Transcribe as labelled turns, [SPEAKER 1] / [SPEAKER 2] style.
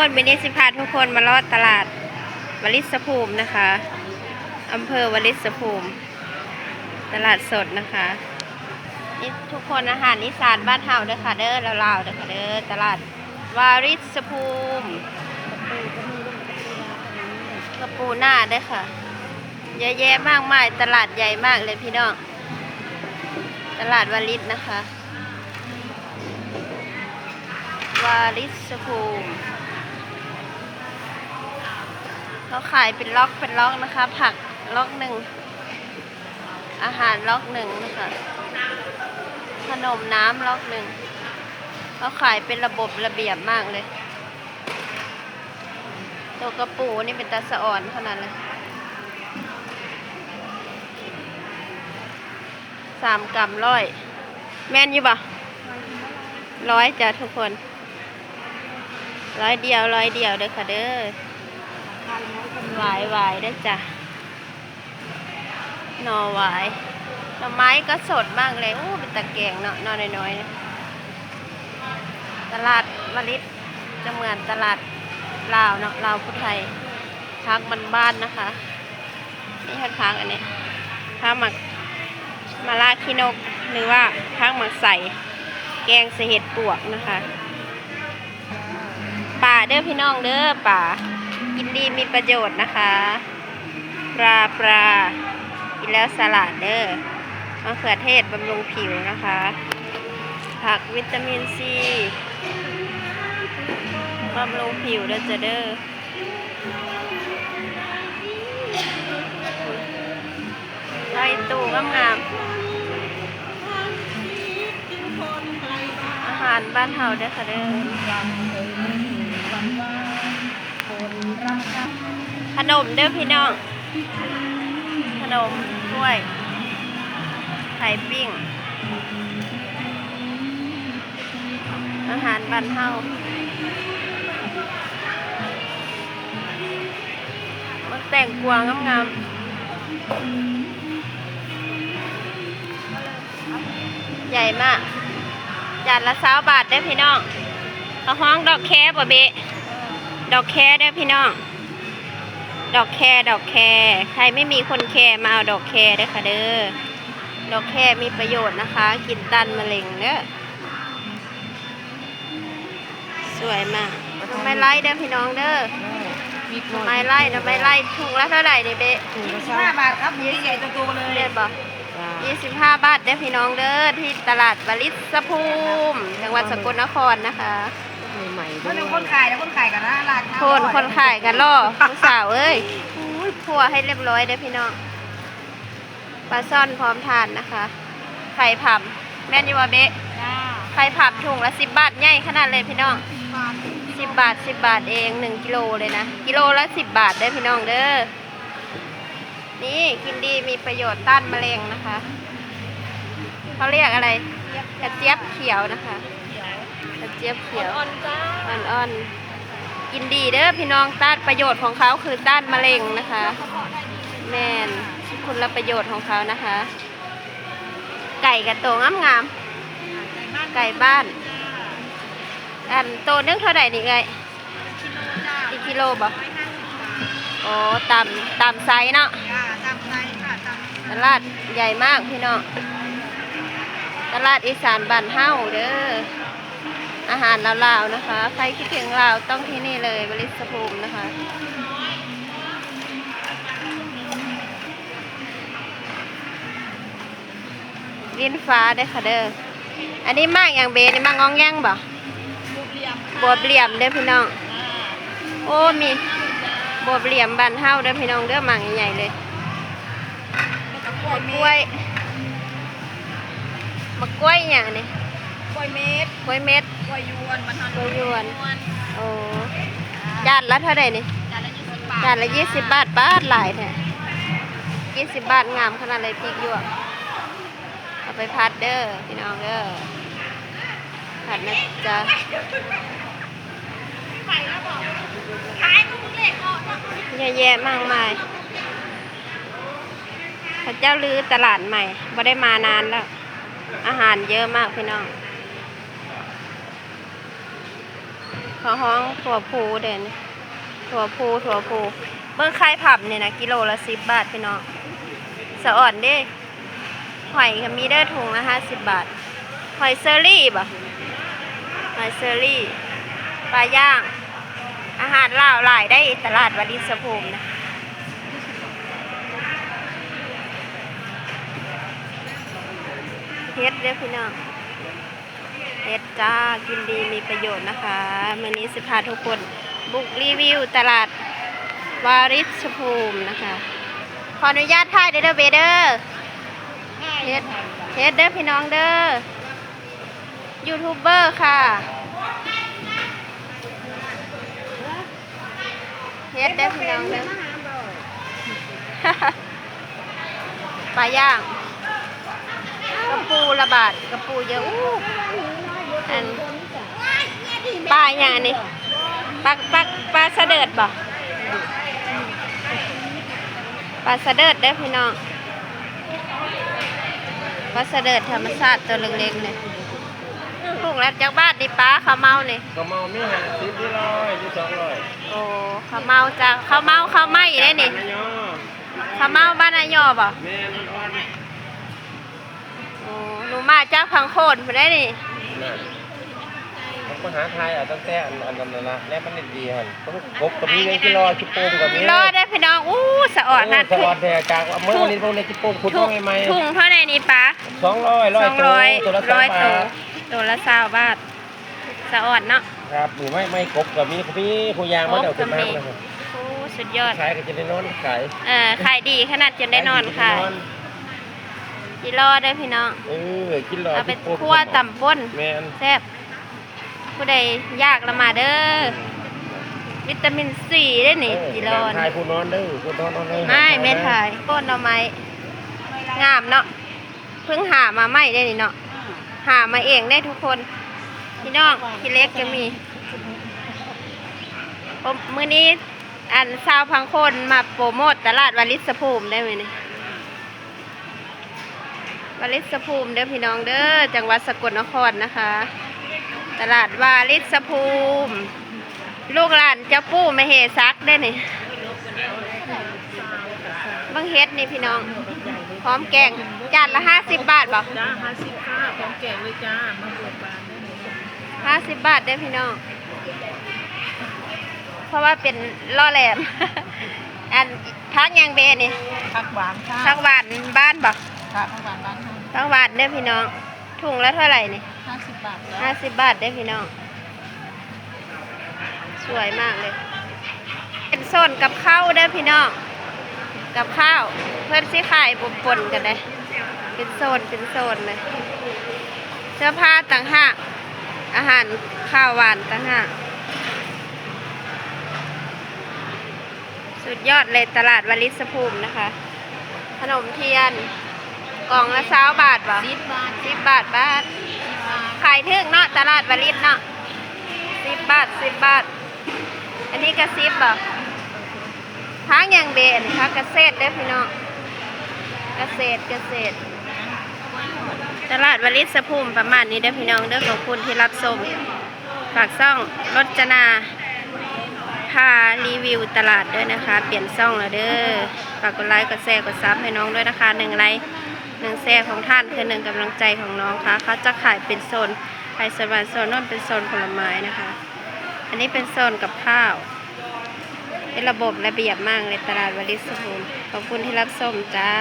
[SPEAKER 1] คนวันนี้สิพาทุกคนมาลอดตลาดวลิสภูมินะคะอำเภอวลิสภูมิตลาดสดนะคะนี่ทุกคนอาหารอีสานบ้านเฮาเด้อค่ะเด้อลาวๆเด้อค่ะเด้อตลาดวลิสภูมิกระปูหน้าเด้อค่ะเยอะแยะมากมายตลาดใหญ่มากเลยพี่น้องตลาดวลิสนะคะวลิสภูมิเขาขายเป็นล็อกนะคะผักล็อกหนึ่งอาหารล็อกหนึ่งนะคะขนมน้ำล็อกหนึ่งเขาขายเป็นระบบระเบียบมากเลยตัวกระปูนี่เป็นตาสะอ่อนขนาดเลย3 กรัม100แม่นอยู่ป่ะ100จ้ะทุกคน100 เดียวเด้อค่ะเด้อหวายได้จ้ะหน่อหวายหน่อไม้ก็สดมากเลยอู้เป็นตะแกรงเนาะนอน้อยๆนะตลาดวลิสจะเหมือนตลาดลาวเนาะลาวพุทธไทยพักบ้านๆนะคะนี่พักอันนี้พักหมักมะระขี้นกหรือว่าพักหมักใส่แกงใส่เห็ดปวกนะคะป่าเด้อพี่น้องเด้อป่ากินดีมีประโยชน์นะคะปลากินแล้วสลัดเด้อมะเขือเทศบำรุงผิวนะคะผักวิตามินซีบำรุงผิวเด้อจ้ะเด้อไข่ตู้งามอาหารบ้านเฮาเด้อค่ะเด้อขนมเด้อพี่น้องขนมถ้วยไข่ปิ้งอาหารบ้านเฮามันแต่งกวางงามใหญ่มากจานละ20 บาทได้พี่น้องเอาห้องดอกแคบ่เบะดอกแคได้พี่น้องดอกแคใครไม่มีคนแคมาเอาดอกแคได้ค่ะเด้อดอกแคมีประโยชน์นะคะกินต้านมะเร็งเด้อสวยมากดอกไม้ไล่เด้อพี่น้องเด้อดอกไม้ไล่ถุงละเท่าไหร่เบะ
[SPEAKER 2] 25 บาทครับใหญ่ๆโตๆเลย
[SPEAKER 1] เรียนบอก25 บาทได้พี่น้องเด้อที่ตลาดวลิสภูมิจังหวัดสกลนครนะคะ
[SPEAKER 2] ใหม่ๆด้วยคนขายกันนะร้าน
[SPEAKER 1] คนขายกันล่อผู้สาวเอ้ยคั่วให้เรียบร้อยได้พี่น้องปลาซ่อนพร้อมทานนะคะไข่ผับแม่นยูวาเบะไข่ผับถุงละ10 บาทใหญ่ขนาดเลยพี่น้อง10 บาทเอง1 กิโลเลยนะกิโลละ10 บาทได้พี่น้องเด้อนี่กินดีมีประโยชน์ต้านมะเร็งนะคะเขาเรียกอะไรกระเจี๊ยบเขียวนะคะกระเจี๊ยบเขียวอ่อนกินดีเด้อพี่น้องต้านประโยชน์ของเขาคือต้านมะเร็งนะคะแม่นคุณประโยชน์ของเขานะคะไก่กระโตงามไก่บ้านอันโตนึงเท่าไหร่นี่ไงกิโลบ่โอ้ตามไซส์เนาะตลาดใหญ่มากพี่น้องตลาดอีสานบ้านเฮาเด้ออาหารลาวๆนะคะใครคิดถึงลาวต้องที่นี่เลยวลิสภูมินะคะลิ้นฟ้าได้ค่ะเด้ออันนี้มากอย่างเบนี่มากงองแง่งบ่บัวเบี่ยมเด้อพี่น้องโอ้มีบัวเบี่ยมบ้านเฮาเด้อพี่น้องเด้อหมากใหญ่ๆเลยกล้วยมะกล้วยอย่างนี้
[SPEAKER 2] กล้วยเม็ด
[SPEAKER 1] กล้วย
[SPEAKER 2] ยวน
[SPEAKER 1] โอ้จานละเท่าไหร่นี่จานละ20 บาทบาทหลายแท้20 บาทงามขนาดเลยพริกหยวกเอาไปผัดเด้อพี่น้องเด้อผัดนะจ๊ะเยอะแยะมากมายพระเจ้าลือตลาดใหม่ไม่ได้มานานแล้วอาหารเยอะมากพี่น้อง เขาห้องถั่วพูเด่นถั่วพูเบิ่งไข่ผับเนี่ยนะกิโลละ10 บาทพี่น้องสะอ่อนเด้หอยก็มีเด้อถุงละ50 บาทหอยเซอรี่บ่หอยเซอรี่ปลาย่างอาหารลาวหลายได้ตลาดวลิสภูมินะเฮ็ดเด้อพี่น้องเฮ็ดจ้ากินดีมีประโยชน์นะคะมื้อนี้สิพาทุกคนบุกรีวิวตลาดวาริชภูมินะคะขออนุญาตถ่ายเด้อเบเด้อเฮ็ดเด้อพี่น้องเด้อยูทูบเบอร์ค่ะเฮ็ดเด้อพี่น้องเด้อ ปลาย่างกระปูระบาดกระปูเยอะอู้อันปลาอย่างนี้ปลาเสด็จบ่ปลาเสด็จเด้อพี่น้องปลาเสด็จธรรมชาติตัวเล็กๆเนี่ยลูกแล้วจากบ้านดิป้าข้าวเมาเนี่ย
[SPEAKER 3] ก็เมามี50ที่100ที่200
[SPEAKER 1] โอ้ข้าวเมาจากข้าวเมาข้าวไหม้ได้นี่
[SPEAKER 3] นายอ
[SPEAKER 1] ข้าวเมาบ้านนายอบ่
[SPEAKER 3] แม่นอ่อน
[SPEAKER 1] โอ้หนูมาจากพังโคนพุ่นได้นี่
[SPEAKER 3] น่ะผมมาหาไทยตั้งแต่อันนั้นละแล้วมันดีหั่นต้องกบกับมีในกิโลคิโป้งกับมี
[SPEAKER 1] รอได้อพี่น้องอู้สะอ่อนนัด
[SPEAKER 3] สวัสดีจากเมื่อวันนี้พวกในคิโป้งขุด
[SPEAKER 1] ถุ
[SPEAKER 3] มาง ใหม่
[SPEAKER 1] ถุงเท่าไหร่นี่ป้า
[SPEAKER 3] 200 100ตัวละ
[SPEAKER 1] ร้อย
[SPEAKER 3] 3
[SPEAKER 1] ตัว
[SPEAKER 3] บาท
[SPEAKER 1] ตัวละ20 บาทสะอ่อนเนาะ
[SPEAKER 3] ครับหรือไม่กบกับมีผู้ยางมาเดี๋ยวขึ้นมานะครับ
[SPEAKER 1] โอ้สุดยอด
[SPEAKER 3] ขายก็จะได้นอนขาย
[SPEAKER 1] ขายดีขนาดจนได้นอนค่ะจิรอได้อพี่น้อง
[SPEAKER 3] กินรอ
[SPEAKER 1] เอาไปคั่วตำป่น
[SPEAKER 3] แม่น
[SPEAKER 1] แซ่บผู้ใดอยากละมาเด้อวิตามินซีได้นี่จิรอ
[SPEAKER 3] ทายผู้นอนเด้อผู้นอนเลย
[SPEAKER 1] ไม่เม็ดถ่ายต้นเอาไม้งามเนาะเพิ่งหามาใหม่ได้นี่เนาะหามาเองได้ทุกคนพี่น้องพี่เล็กก็มีมื้อนี้อันชาวพังคนมาโปรโมทตลาดวลิสภูมิได้ไหมนี่วลิสภูมิเด้อพี่น้องเด้อจังหวัดสกลนครนะคะ ตลาดวาลิสภูมิลูกหลานเจ้าปู่มเหซักได้นี่บังเฮ็ดนี่พี่น้องพร้อมแกงจานละ50 บาทบ่
[SPEAKER 2] จ้า50ค่ะพร้อมแกงเลยจ้ามาเปิดบานได้เลย
[SPEAKER 1] 50 บาทได้อพี่น้องเพราะว่าเป็นล่อแหลม อันพักยังเบนี่
[SPEAKER 2] ผักหวานค่ะ
[SPEAKER 1] พักหวานบ้านบ่
[SPEAKER 2] ค่ะผักหวานบ้านค่ะ
[SPEAKER 1] พักหวานเด้อพี่น้องถุงละเท่าไหร่นี่
[SPEAKER 2] 50 บาทจ้า
[SPEAKER 1] 50 บาทได้อพี่น้องสวยมากเลย เป็นโซนกับข้าวเด้อพี่น้องกับข้าวเพื่อนสิขายปนๆกันเลยเป็นโซนเลยเสื้อผ้าต่างหากอาหารข้าวหวานต่างหากสุดยอดเลยตลาดวลิสภูมินะคะขนมเทียนกล่องละ20 บาทบ่
[SPEAKER 2] 10 บาท
[SPEAKER 1] 10 บาทขายถึงเนาะตลาดวลิสเนาะ10 บาทอันนี้ก็10บ่พักอย่างเบนพักเกษตรเด้อพี่น้องเกษตรตลาดวลิสภูมิประมาณนี้เด้อพี่น้องเด้อขอบคุณที่รับชมฝากซ่องรจนาพารีวิวตลาดด้วยนะคะเปลี่ยนซ่องแล้วเด้อฝากกดไลค์กดแชร์กดซับให้น้องด้วยนะคะ1 ไลค์1 แชร์ของท่านคือ1 กำลังใจของน้องค่ะเขาจะขายเป็นโซนไฮโซนโซนโน้นเป็นโซนผลไม้นะคะอันนี้เป็นโซนกับข้าวเป็นระบบระเบียบมากเลยตลาดวลิสภูมิขอบคุณที่รับชมจ้า